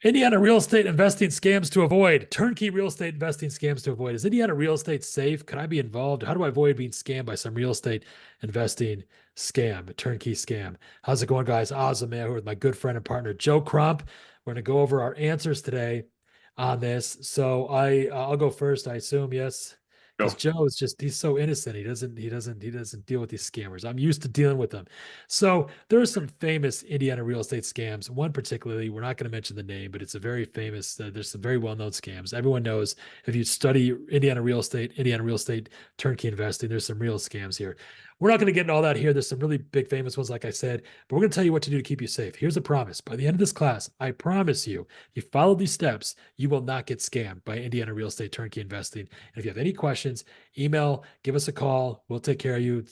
Indiana real estate investing scams to avoid. Turnkey real estate investing scams to avoid. Is Indiana real estate safe? Could I be involved? How do I avoid being scammed by some real estate investing scam, a turnkey scam? How's it going, guys? Awesome, man. We're with my good friend and partner, Joe Crump. We're going to go over our answers today on this. So I'll go first, I assume, yes. Because Go. Joe is just he's so innocent. He doesn't deal with these scammers. I'm used to dealing with them. So there are some famous Indiana real estate scams. One particularly, we're not going to mention the name, but it's a very famous. There's some very well-known scams. Everyone knows if you study Indiana real estate turnkey investing. There's some real scams here. We're not going to get into all that here. There's some really big famous ones, like I said, but we're going to tell you what to do to keep you safe. Here's a promise. By the end of this class, I promise you, if you follow these steps, you will not get scammed by Indiana real estate turnkey investing. And if you have any questions, email, give us a call. We'll take care of you.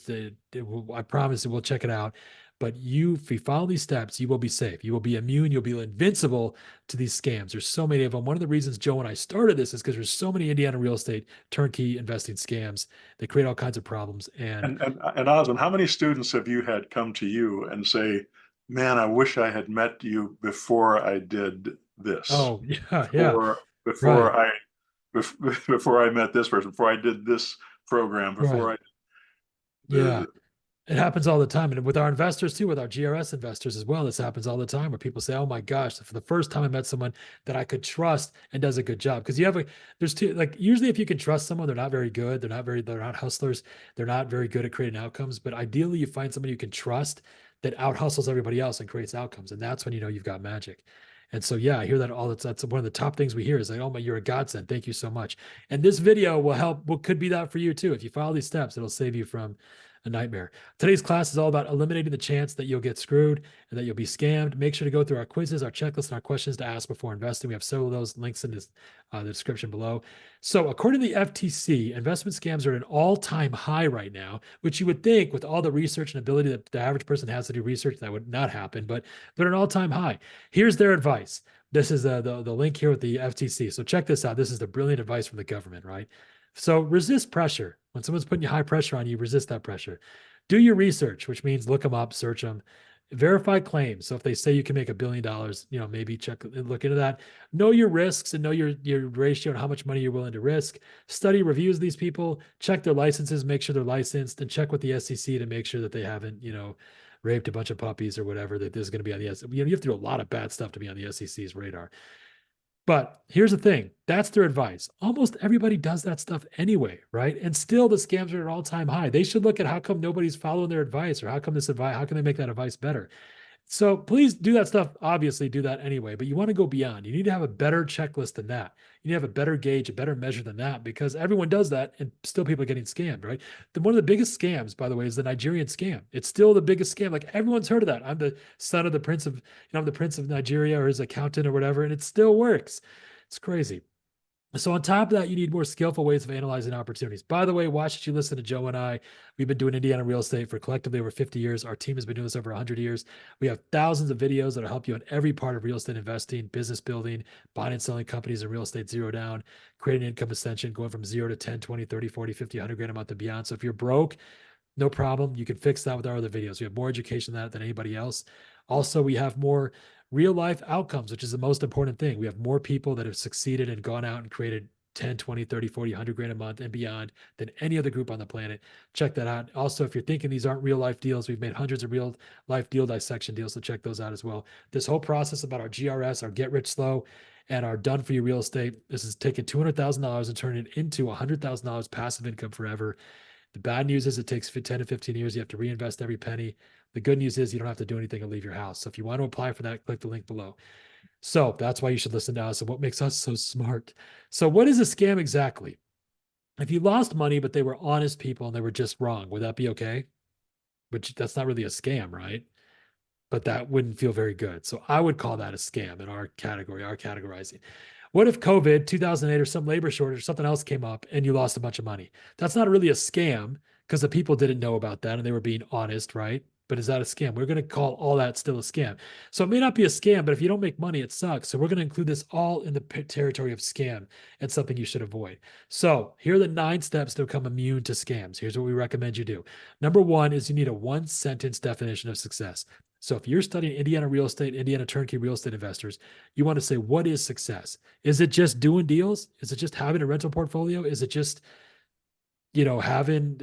I promise we'll check it out. But if you follow these steps, you will be safe. You will be immune. You'll be invincible to these scams. There's so many of them. One of the reasons Joe and I started this is because there's so many Indiana real estate turnkey investing scams. They create all kinds of problems. And And Osmond, how many students have you had come to you and say, "Man, I wish I had met you before I did this, oh yeah, yeah, before right, before I before I met this person, before I did this program, right, before I yeah. uh, It happens all the time. And with our investors too, with our GRS investors as well, this happens all the time where people say, oh my gosh, for the first time I met someone that I could trust and does a good job. Because there's two, like usually if you can trust someone, they're not very good. They're not hustlers. They're not very good at creating outcomes. But ideally you find somebody you can trust that out hustles everybody else and creates outcomes. And that's when you know you've got magic. And so, yeah, I hear that all. That's one of the top things we hear is like, oh my, you're a godsend. Thank you so much. And this video will help. What could be that for you too. If you follow these steps, it'll save you from a nightmare. Today's class is all about eliminating the chance that you'll get screwed and that you'll be scammed. Make sure to go through our quizzes, our checklist, and our questions to ask before investing. We have several of those links in the description below. So, according to the FTC, investment scams are at an all-time high right now, which you would think with all the research and ability that the average person has to do research, that would not happen, but they're at an all-time high. Here's their advice. This is the link here with the FTC. So check this out. This is the brilliant advice from the government, right? So resist pressure. When someone's putting high pressure on you, resist that pressure. Do your research, which means look them up, search them, verify claims. So if they say you can make $1 billion, maybe look into that. Know your risks and know your ratio and how much money you're willing to risk. Study reviews of these people, check their licenses, make sure they're licensed, and check with the SEC to make sure that they haven't, raped a bunch of puppies or whatever. That this is going to be on the SEC. You have to do a lot of bad stuff to be on the SEC's radar. But here's the thing, that's their advice. Almost everybody does that stuff anyway, right? And still the scams are at an all-time high. They should look at how come nobody's following their advice or how can they make that advice better? So please do that stuff. Obviously, do that anyway, but you want to go beyond. You need to have a better checklist than that. You need to have a better gauge, a better measure than that, because everyone does that and still people are getting scammed, right? One of the biggest scams, by the way, is the Nigerian scam. It's still the biggest scam. Like everyone's heard of that. I'm the son of the prince of, I'm the prince of Nigeria or his accountant or whatever, and it still works. It's crazy. So on top of that, you need more skillful ways of analyzing opportunities. By the way, watch as you listen to Joe and I. We've been doing Indiana real estate for collectively over 50 years. Our team has been doing this over 100 years. We have thousands of videos that'll help you in every part of real estate investing, business building, buying and selling companies in real estate, zero down, creating income ascension, going from 0 to 10, 20, 30, 40, 50, 100 grand a month and beyond. So if you're broke, no problem. You can fix that with our other videos. We have more education than that than anybody else. Also, we have more real life outcomes, which is the most important thing. We have more people that have succeeded and gone out and created 10, 20, 30, 40, 100 grand a month and beyond than any other group on the planet. Check that out. Also, if you're thinking these aren't real life deals, we've made hundreds of real life deal dissection deals, so check those out as well. This whole process about our GRS, our get rich slow, and our done for you real estate, this is taking $200,000 and turning it into $100,000 passive income forever. The bad news is it takes 10 to 15 years. You have to reinvest every penny. The good news is you don't have to do anything and leave your house. So if you want to apply for that, click the link below. So that's why you should listen to us and what makes us so smart. So what is a scam exactly? If you lost money, but they were honest people and they were just wrong, would that be okay? Which that's not really a scam, right? But that wouldn't feel very good. So I would call that a scam in our category, our categorizing. What if COVID, 2008, or some labor shortage or something else came up and you lost a bunch of money? That's not really a scam because the people didn't know about that and they were being honest, right? But is that a scam? We're going to call all that still a scam. So it may not be a scam, but if you don't make money, it sucks. So we're going to include this all in the territory of scam and something you should avoid. So here are the 9 steps to become immune to scams. Here's what we recommend you do. Number 1 is you need a 1-sentence definition of success. So if you're studying Indiana real estate, Indiana turnkey real estate investors, you want to say, what is success? Is it just doing deals? Is it just having a rental portfolio? Is it just, having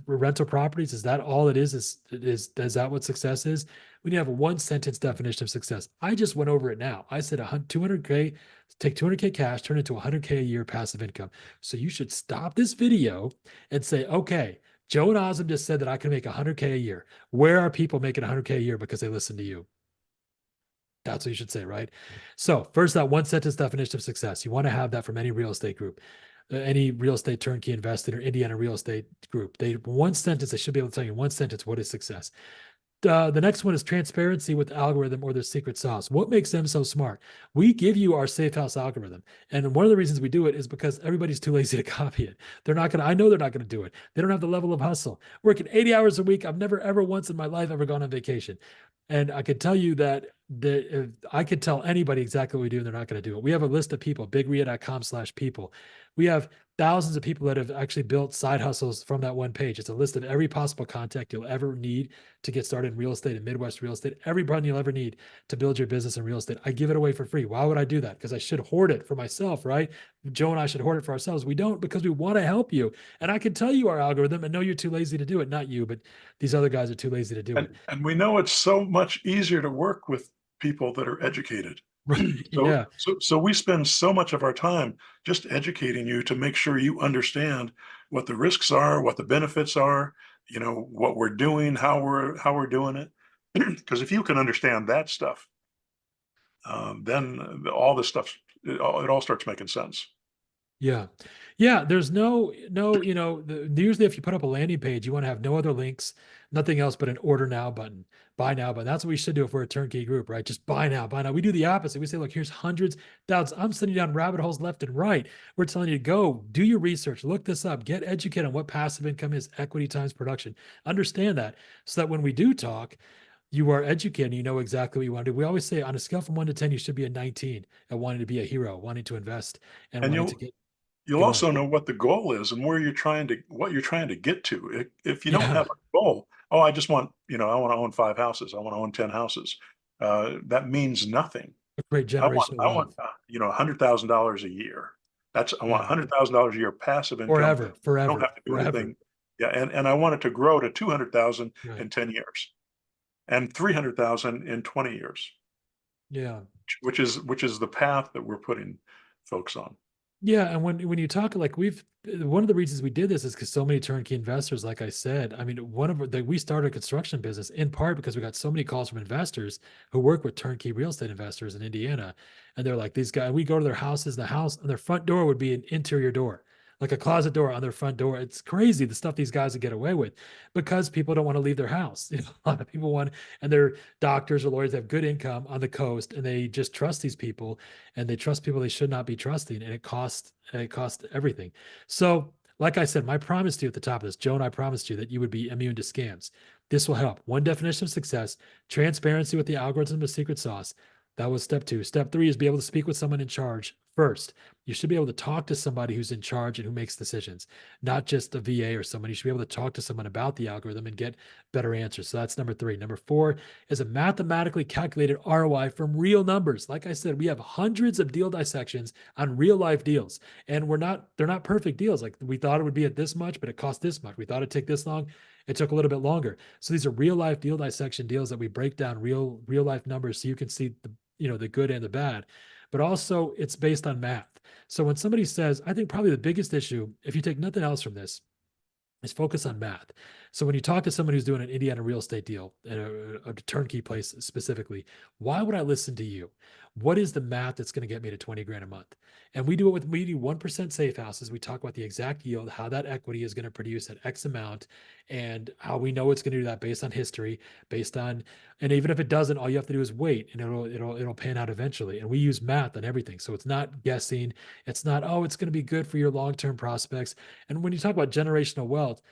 rental properties? Is that all it is? Is that what success is? When you have a one sentence definition of success, I just went over it now. I said 200K, take 200K cash, turn it into 100K a year passive income. So you should stop this video and say, okay, Joe and Ozim just said that I can make 100K a year. Where are people making 100K a year because they listen to you? That's what you should say, right? So first, that one sentence definition of success. You want to have that from any real estate group, any real estate turnkey investor, or Indiana real estate group. They one sentence, they should be able to tell you in one sentence what is success. The next one is transparency with algorithm or their secret sauce. What makes them so smart? We give you our safe house algorithm. And one of the reasons we do it is because everybody's too lazy to copy it. They're not going to, I know they're not going to do it. They don't have the level of hustle. Working 80 hours a week. I've never, ever once in my life ever gone on vacation. And I could tell you that I could tell anybody exactly what we do, and they're not going to do it. We have a list of people, bigria.com/people. We have thousands of people that have actually built side hustles from that one page. It's a list of every possible contact you'll ever need to get started in real estate and Midwest real estate, every button you'll ever need to build your business in real estate. I give it away for free. Why would I do that? Because I should hoard it for myself, right? Joe and I should hoard it for ourselves. We don't, because we want to help you. And I can tell you our algorithm and know you're too lazy to do it. Not you, but these other guys are too lazy to do it. And we know it's so much easier to work with people that are educated. Right. So, Yeah. so we spend so much of our time just educating you to make sure you understand what the risks are, what the benefits are, what we're doing, how we're doing it. Because if you can understand that stuff, then all this stuff, it all starts making sense. Yeah. Yeah. There's no, usually if you put up a landing page, you want to have no other links, nothing else but an order now button, buy now button. That's what we should do if we're a turnkey group, right? Just buy now, buy now. We do the opposite. We say, look, here's hundreds, thousands. I'm sending you down rabbit holes left and right. We're telling you to go do your research, look this up, get educated on what passive income is, equity times production. Understand that so that when we do talk, you are educated, you know exactly what you want to do. We always say on a scale from 1 to 10, you should be a 19 at wanting to be a hero, wanting to invest and And wanting to you'll get you'll going. also know what the goal is and what you're trying to get to. If you don't Yeah. have a goal, oh, I just want, I want to own 5 houses. I want to own 10 houses. That means nothing. Create generational I want, wealth. $100,000 a year. I want Yeah. $100,000 a year passive income. Forever, I don't forever, have to do forever. anything. Yeah. And I want it to grow to 200,000 Right. in 10 years and 300,000 in 20 years, Yeah. which is the path that we're putting folks on. Yeah, and when you talk like one of the reasons we did this is because so many turnkey investors, like I said, I mean, we started a construction business in part because we got so many calls from investors who work with turnkey real estate investors in Indiana, and they're like, these guys, we go to their houses, the house on their front door would be an interior door, like a closet door on their front door. It's crazy the stuff these guys would get away with because people don't want to leave their house. A lot of people want, and they're doctors or lawyers that have good income on the coast, and they just trust these people and they trust people they should not be trusting, and it costs everything. So like I said, my promise to you at the top of this, Joe and I promised you that you would be immune to scams. This will help. One definition of success: transparency with the algorithm of secret sauce. That was step 2. Step 3 is be able to speak with someone in charge first. You should be able to talk to somebody who's in charge and who makes decisions, not just a VA or someone. You should be able to talk to someone about the algorithm and get better answers. So that's number 3. Number 4 is a mathematically calculated ROI from real numbers. Like I said, we have hundreds of deal dissections on real life deals, and they're not perfect deals. Like we thought it would be at this much, but it cost this much. We thought it'd take this long. It took a little bit longer. So these are real life deal dissection deals that we break down real life numbers so you can see the good and the bad. But also it's based on math. So when somebody says, I think probably the biggest issue, if you take nothing else from this, is focus on math. So when you talk to someone who's doing an Indiana real estate deal at a turnkey place specifically, why would I listen to you? What is the math that's going to get me to 20 grand a month? And we do 1% safe houses. We talk about the exact yield, how that equity is going to produce at X amount, and how we know it's going to do that based on history, and even if it doesn't, all you have to do is wait and it'll pan out eventually. And we use math on everything. So it's not guessing. It's not, oh, it's going to be good for your long-term prospects. And when you talk about generational wealth,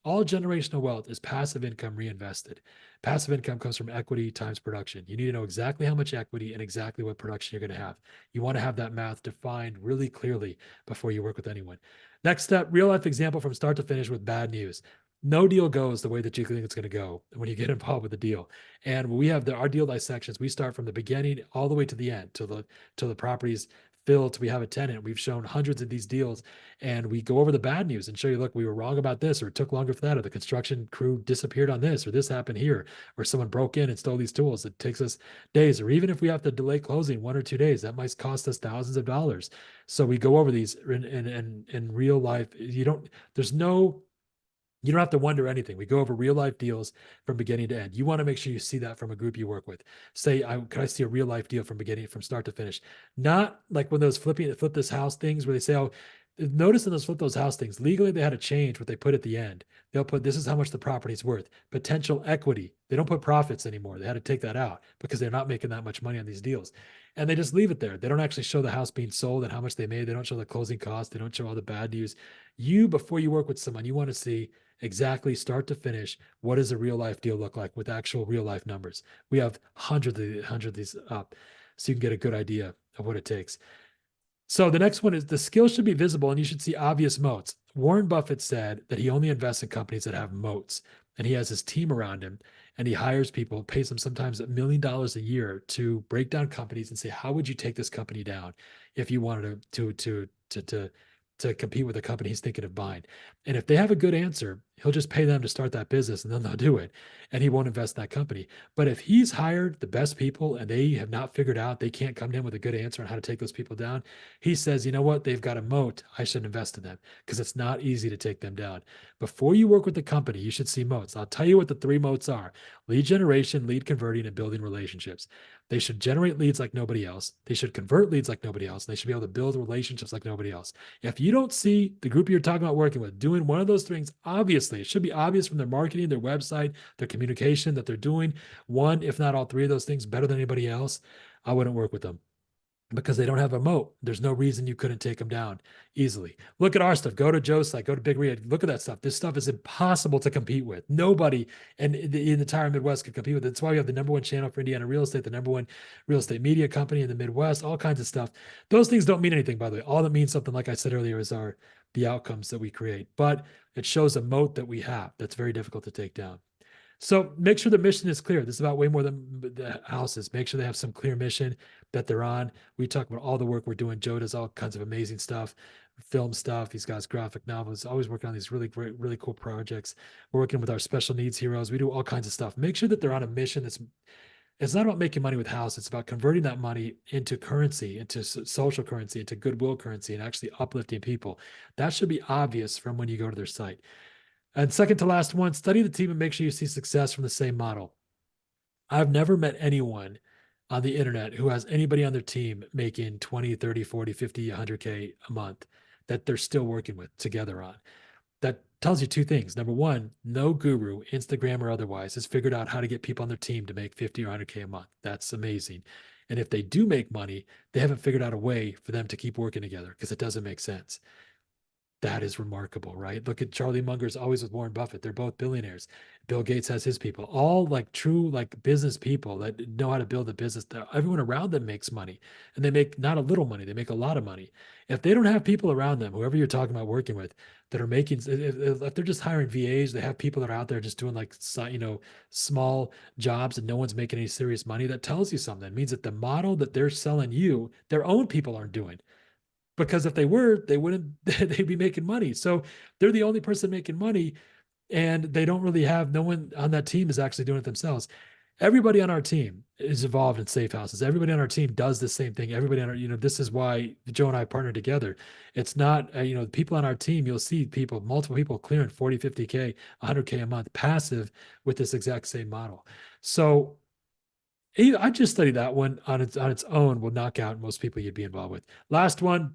all generational wealth is passive income reinvested. Passive income comes from equity times production. You need to know exactly how much equity and exactly what production you're going to have. You want to have that math defined really clearly before you work with anyone. Next step, real life example from start to finish with bad news. No deal goes the way that you think it's going to go when you get involved with the deal. And we have our deal dissections. We start from the beginning all the way to the end, till the property's filled, till we have a tenant. We've shown hundreds of these deals, and we go over the bad news and show you, look, we were wrong about this, or it took longer for that, or the construction crew disappeared on this, or this happened here, or someone broke in and stole these tools. It takes us days, or even if we have to delay closing 1 or 2 days, that might cost us thousands of dollars. So we go over these in real life. There's no you don't have to wonder anything. We go over real life deals from beginning to end. You want to make sure you see that from a group you work with. Say, could I see a real life deal from start to finish? Not like when those flip this house things where they say, oh, notice in those flip those house things, legally they had to change what they put at the end. They'll put, this is how much the property's worth, potential equity. They don't put profits anymore. They had to take that out because they're not making that much money on these deals. And they just leave it there. They don't actually show the house being sold and how much they made. They don't show the closing costs. They don't show all the bad news. Before you work with someone, you want to see exactly start to finish what does a real life deal look like with actual real life numbers. We have hundreds of these up, so you can get a good idea of what it takes. So the next one is, the skills should be visible and you should see obvious moats. Warren Buffett said that he only invests in companies that have moats, and he has his team around him, and he hires people, pays them sometimes $1 million a year to break down companies and say, how would you take this company down if you wanted to compete with a company he's thinking of buying? And if they have a good answer, he'll just pay them to start that business, and then they'll do it, and he won't invest in that company. But if he's hired the best people and they have not figured out, they can't come to him with a good answer on how to take those people down, he says, you know what, they've got a moat, I should invest in them, because it's not easy to take them down. Before you work with the company, you should see moats. I'll tell you what the 3 moats are: lead generation, lead converting, and building relationships. They should generate leads like nobody else. They should convert leads like nobody else. They should be able to build relationships like nobody else. If you don't see the group you're talking about working with doing one of those things, obviously, it should be obvious from their marketing, their website, their communication, that they're doing one, if not all 3 of those things better than anybody else, I wouldn't work with them, because they don't have a moat. There's no reason you couldn't take them down easily. Look at our stuff. Go to Joe's site, go to Big Red. Look at that stuff. This stuff is impossible to compete with. Nobody in the entire Midwest could compete with it. That's why we have the #1 channel for Indiana real estate, the #1 real estate media company in the Midwest, all kinds of stuff. Those things don't mean anything, by the way. All that means something, like I said earlier, is the outcomes that we create. But it shows a moat that we have that's very difficult to take down. So make sure the mission is clear. This is about way more than the houses. Make sure they have some clear mission that they're on. We talk about all the work we're doing. Joe does all kinds of amazing stuff, film stuff. He's got his graphic novels, always working on these really great, really cool projects. We're working with our special needs heroes. We do all kinds of stuff. Make sure that they're on a mission it's not about making money with house. It's about converting that money into currency, into social currency, into goodwill currency, and actually uplifting people. That should be obvious from when you go to their site. And second to last one, study the team and make sure you see success from the same model. I've never met anyone on the internet who has anybody on their team making 20, 30, 40, 50, 100K a month that they're still working with together on. That tells you 2 things. Number one, no guru, Instagram or otherwise, has figured out how to get people on their team to make 50 or 100K a month. That's amazing. And if they do make money, they haven't figured out a way for them to keep working together, because it doesn't make sense. That is remarkable, right? Look at Charlie Munger's always with Warren Buffett. They're both billionaires. Bill Gates has his people, all like true like business people that know how to build a business. Everyone around them makes money, and they make not a little money, they make a lot of money. If they don't have people around them, whoever you're talking about working with, that are making, if they're just hiring VAs, they have people that are out there just doing like, small jobs and no one's making any serious money. That tells you something. It means that the model that they're selling you, their own people aren't doing. Because if they were, they wouldn't, they'd be making money. So they're the only person making money, and they don't really have, no one on that team is actually doing it themselves. Everybody on our team is involved in safe houses. Everybody on our team does the same thing. Everybody on our, this is why Joe and I partnered together. It's not, people on our team, you'll see people, multiple people clearing 40, 50K, 100K a month passive with this exact same model. So I just studied that one on its own will knock out most people you'd be involved with. Last one,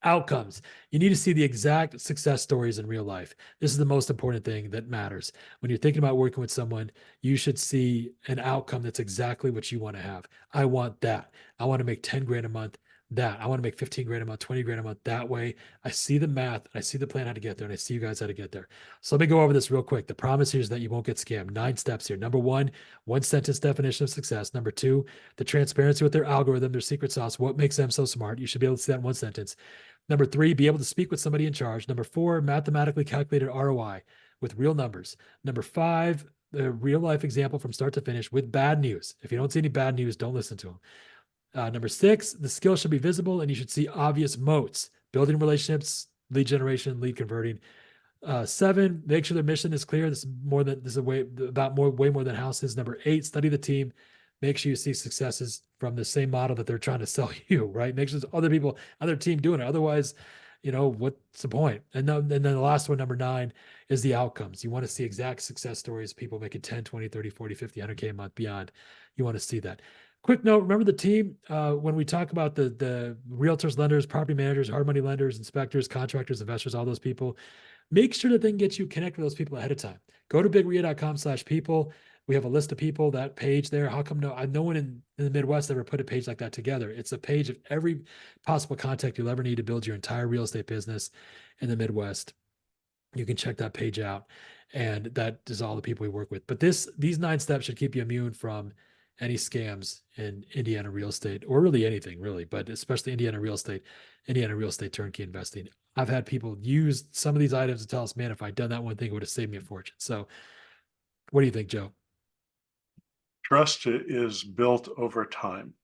outcomes. You need to see the exact success stories in real life. This is the most important thing that matters. When you're thinking about working with someone, you should see an outcome that's exactly what you want to have. I want that. I want to make 10 grand a month. That I want to make 15 grand a month, 20 grand a month. That way I see the math, I see the plan how to get there, and I see you guys how to get there. So let me go over this real quick. The promise here is that you won't get scammed. 9 steps here. Number 1, 1 sentence definition of success. Number 2, the transparency with their algorithm, their secret sauce, what makes them so smart. You should be able to see that in 1 sentence. Number 3, be able to speak with somebody in charge. Number 4, mathematically calculated ROI. with real numbers. Number five, the real life example from start to finish with bad news. If you don't see any bad news, don't listen to them. Number six, the skill should be visible and you should see obvious moats, building relationships, lead generation, lead converting. Seven, make sure their mission is clear. This is way more than houses. Number eight, study the team. Make sure you see successes from the same model that they're trying to sell you, right? Make sure there's other people, other team doing it. Otherwise, what's the point? And then the last one, number nine, is the outcomes. You want to see exact success stories, people making 10, 20, 30, 40, 50, 100K a month beyond. You want to see that. Quick note, remember the team, when we talk about the realtors, lenders, property managers, hard money lenders, inspectors, contractors, investors, all those people, make sure that they can get you connected with those people ahead of time. Go to bigria.com/people. We have a list of people, that page there. How come no one in the Midwest ever put a page like that together? It's a page of every possible contact you'll ever need to build your entire real estate business in the Midwest. You can check that page out. And that is all the people we work with. But these 9 steps should keep you immune from any scams in Indiana real estate, or really anything, really, but especially Indiana real estate turnkey investing. I've had people use some of these items to tell us, man, if I'd done that one thing, it would have saved me a fortune. So what do you think, Joe? Trust is built over time.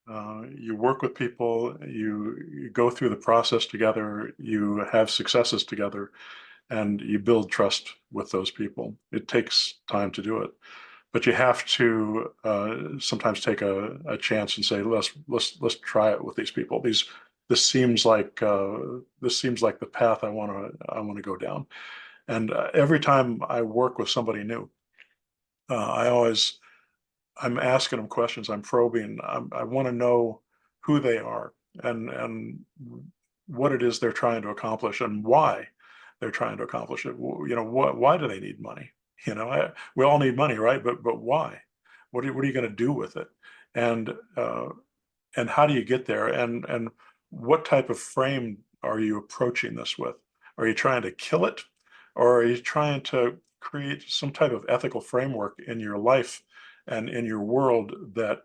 You work with people, you go through the process together, you have successes together, and you build trust with those people. It takes time to do it, but you have to sometimes take a chance and say, let's try it with these people. This seems like the path I want to go down. And every time I work with somebody new, I'm asking them questions. I'm probing. I want to know who they are and what it is they're trying to accomplish and why they're trying to accomplish it. Why do they need money? We all need money, right? But why? What are you going to do with it? And and how do you get there? And what type of frame are you approaching this with? Are you trying to kill it, or are you trying to create some type of ethical framework in your life and in your world that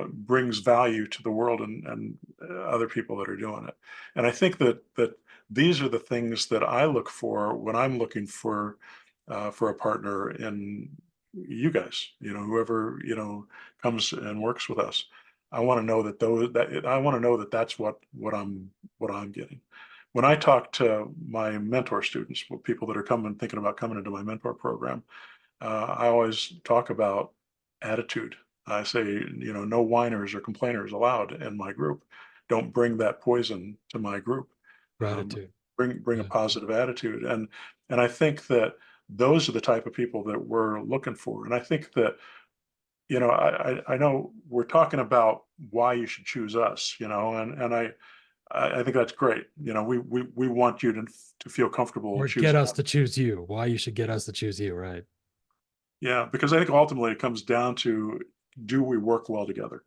brings value to the world and other people that are doing it? And I think that these are the things that I look for when I'm looking for a partner in you guys. Whoever comes and works with us. I want to know I want to know that that's what I'm getting. When I talk to my mentor students, people that are thinking about coming into my mentor program, I always talk about attitude. I say, no whiners or complainers allowed in my group. Don't bring that poison to my group. Um, Gratitude. bring a Yeah. positive attitude, and I think that those are the type of people that we're looking for. And I think that I know we're talking about why you should choose us, and I think that's great. We want you to feel comfortable Or get choosing us us. to choose you. Why you should get us to choose you, right? Yeah, because I think ultimately it comes down to, do we work well together?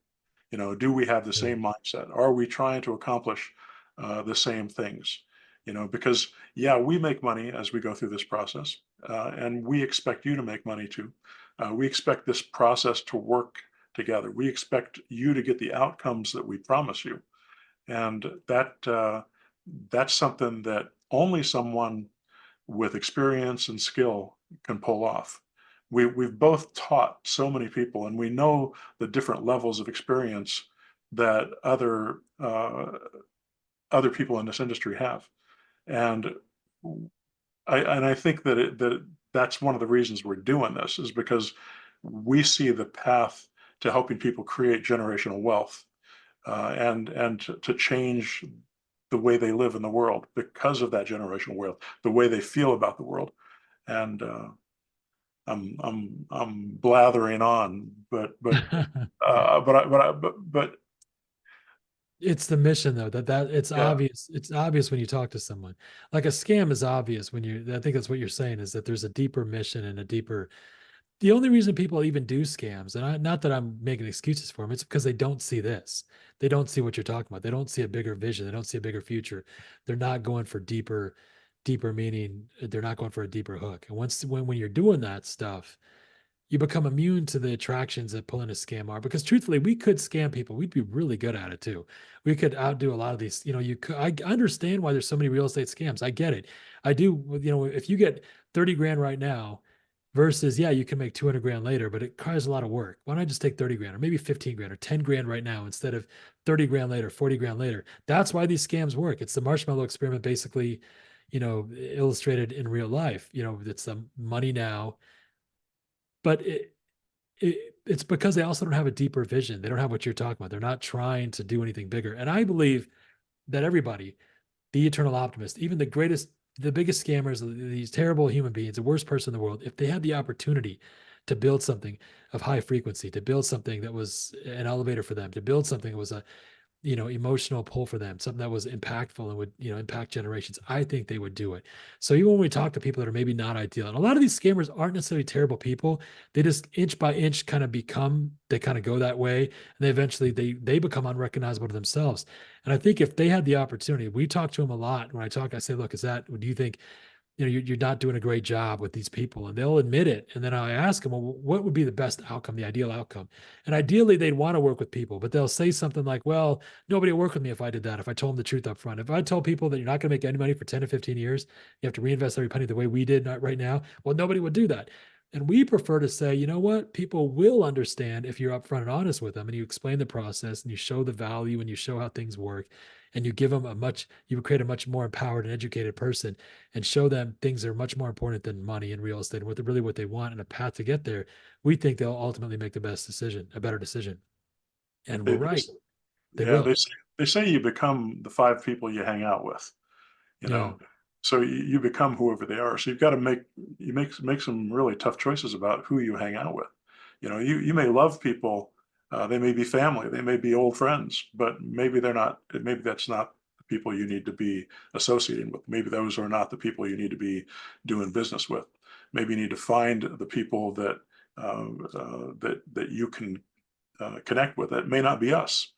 Do we have the Yeah. same mindset? Are we trying to accomplish the same things? Because yeah, we make money as we go through this process, and we expect you to make money too. We expect this process to work together. We expect you to get the outcomes that we promise you, and that's something that only someone with experience and skill can pull off. We've both taught so many people, and we know the different levels of experience that other people in this industry have. And I think that's one of the reasons we're doing this, is because we see the path to helping people create generational wealth, and to change the way they live in the world because of that generational wealth, the way they feel about the world. And I'm blathering on, but It's the mission though, that it's yeah, obvious. It's obvious when you talk to someone. Like a scam is obvious when I think that's what you're saying, is that there's a deeper mission and a deeper. The only reason people even do scams, and not that I'm making excuses for them, it's because they don't see this. They don't see what you're talking about. They don't see a bigger vision. They don't see a bigger future. They're not going for deeper meaning. They're not going for a deeper hook. And when you're doing that stuff, you become immune to the attractions that pulling a scam are. Because truthfully, we could scam people. We'd be really good at it too. We could outdo a lot of these. You could, I understand why there's so many real estate scams. I get it. I do. If you get 30 grand right now versus, yeah, you can make 200 grand later, but it requires a lot of work. Why don't I just take 30 grand or maybe 15 grand or 10 grand right now instead of 30 grand later, 40 grand later? That's why these scams work. It's the marshmallow experiment, basically, illustrated in real life. It's the money now, but it's because they also don't have a deeper vision. They don't have what you're talking about. They're not trying to do anything bigger. And I believe that everybody, the eternal optimist, even the greatest, the biggest scammers, these terrible human beings, the worst person in the world, if they had the opportunity to build something of high frequency, to build something that was an elevator for them, to build something that was a emotional pull for them, something that was impactful and would, impact generations, I think they would do it. So even when we talk to people that are maybe not ideal, and a lot of these scammers aren't necessarily terrible people, they just inch by inch kind of they kind of go that way, and they eventually they become unrecognizable to themselves. And I think if they had the opportunity, we talk to them a lot. When I talk, I say, look, do you think you're not doing a great job with these people, and they'll admit it. And then I ask them, well, what would be the best outcome, the ideal outcome? And ideally, they'd want to work with people, but they'll say something like, well, nobody will work with me if I did that. If I told them the truth up front, if I told people that you're not going to make any money for 10 to 15 years, you have to reinvest every penny the way we did not right now. Well, nobody would do that. And we prefer to say, you know what, people will understand if you're upfront and honest with them and you explain the process and you show the value and you show how things work and you give them you would create a much more empowered and educated person and show them things that are much more important than money and real estate and what they want and a path to get there. We think they'll ultimately make the best decision, a better decision. And we're They, right. they, They yeah, will. they say you become the five people you hang out with. you Yeah. know so you become whoever they are, so you've got to make some really tough choices about who you hang out with. You may love people, they may be family, they may be old friends, but maybe that's not the people you need to be associating with. Maybe those are not the people you need to be doing business with. Maybe you need to find the people that you can connect with. It may not be us.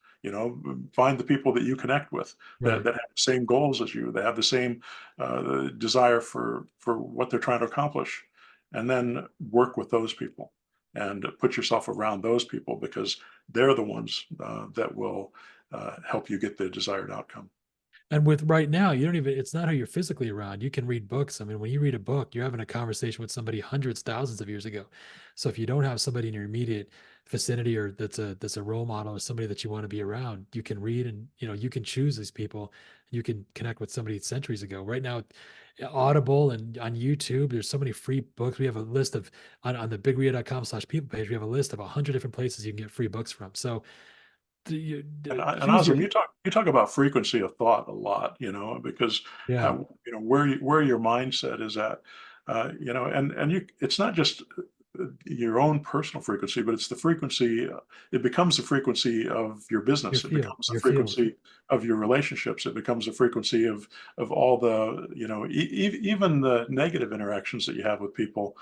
Find the people that you connect with that Right. have the same goals as you, that have the same desire for what they're trying to accomplish, and then work with those people and put yourself around those people because they're the ones that will help you get the desired outcome. And with right now, you don't even, it's not who you're physically around. You can read books. I mean, when you read a book, you're having a conversation with somebody hundreds, thousands of years ago. So if you don't have somebody in your immediate vicinity or that's a role model or somebody that you want to be around, you can read and you can choose these people. You can connect with somebody centuries ago. Right now, Audible and on YouTube, there's so many free books. We have a list of on the bigread.com/people page, we have a list of 100 different places you can get free books from. So And choose your, Azim, you talk about frequency of thought a lot, because yeah, how where your mindset is at, and it's not just your own personal frequency, but it's the frequency. It becomes the frequency of your business. It becomes the your field. frequency of your relationships. It becomes the frequency of all the even the negative interactions that you have with people.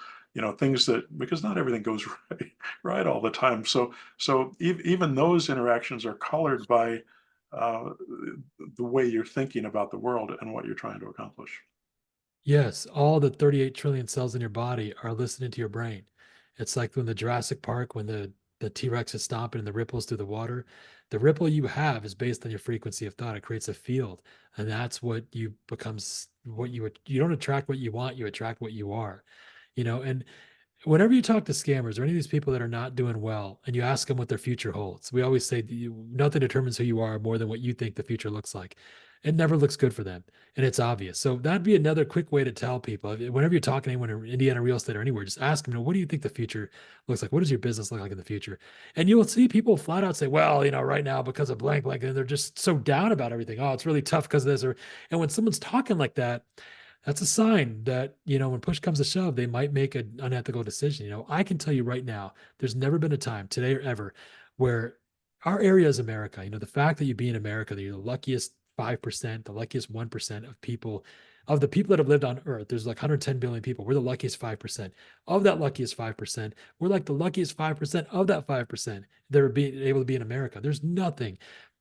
Things that, because not everything goes right all the time. So even those interactions are colored by uh, the way you're thinking about the world and what you're trying to accomplish. Yes, all the 38 trillion cells in your body are listening to your brain. It's like when the Jurassic Park, when the T-Rex is stomping and the ripples through the water, the ripple you have is based on your frequency of thought. It creates a field, and that's what you becomes what you don't attract what you want, you attract what you are. And whenever you talk to scammers or any of these people that are not doing well and you ask them what their future holds, we always say that nothing determines who you are more than what you think the future looks like. It never looks good for them. And it's obvious. So that'd be another quick way to tell people whenever you're talking to anyone in Indiana real estate or anywhere, just ask them, what do you think the future looks like? What does your business look like in the future? And you'll see people flat out say, well, right now because of blank, blank, and they're just so down about everything. Oh, it's really tough because of this. And when someone's talking like that, that's a sign that when push comes to shove they might make an unethical decision. I can tell you right now, there's never been a time today or ever where our area is America. The fact that you be in America, that you're the luckiest 5%, the luckiest 1% of people, of the people that have lived on earth. There's like 110 billion people. We're the luckiest 5%. Of that luckiest 5%, we're like the luckiest 5% of that 5% that are being able to be in America. There's nothing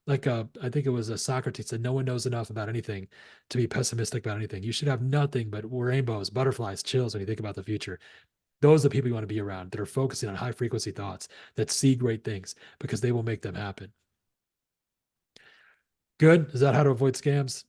like I think it was a Socrates said, no one knows enough about anything to be pessimistic about anything. You should have nothing but rainbows, butterflies, chills when you think about the future. Those are the people you want to be around that are focusing on high frequency thoughts, that see great things, because they will make them happen. Good. Is that how to avoid scams?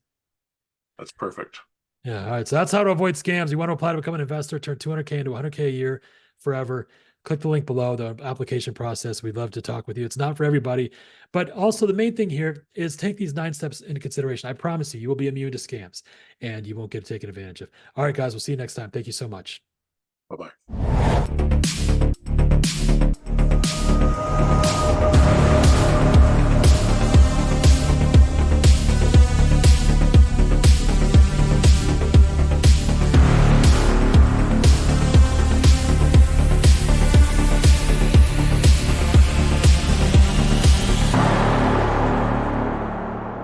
That's perfect. Yeah. All right. So that's how to avoid scams. You want to apply to become an investor, turn 200K into 100K a year forever. Click the link below, the application process. We'd love to talk with you. It's not for everybody, but also the main thing here is take these 9 steps into consideration. I promise you, you will be immune to scams and you won't get taken advantage of. All right, guys, we'll see you next time. Thank you so much. Bye-bye.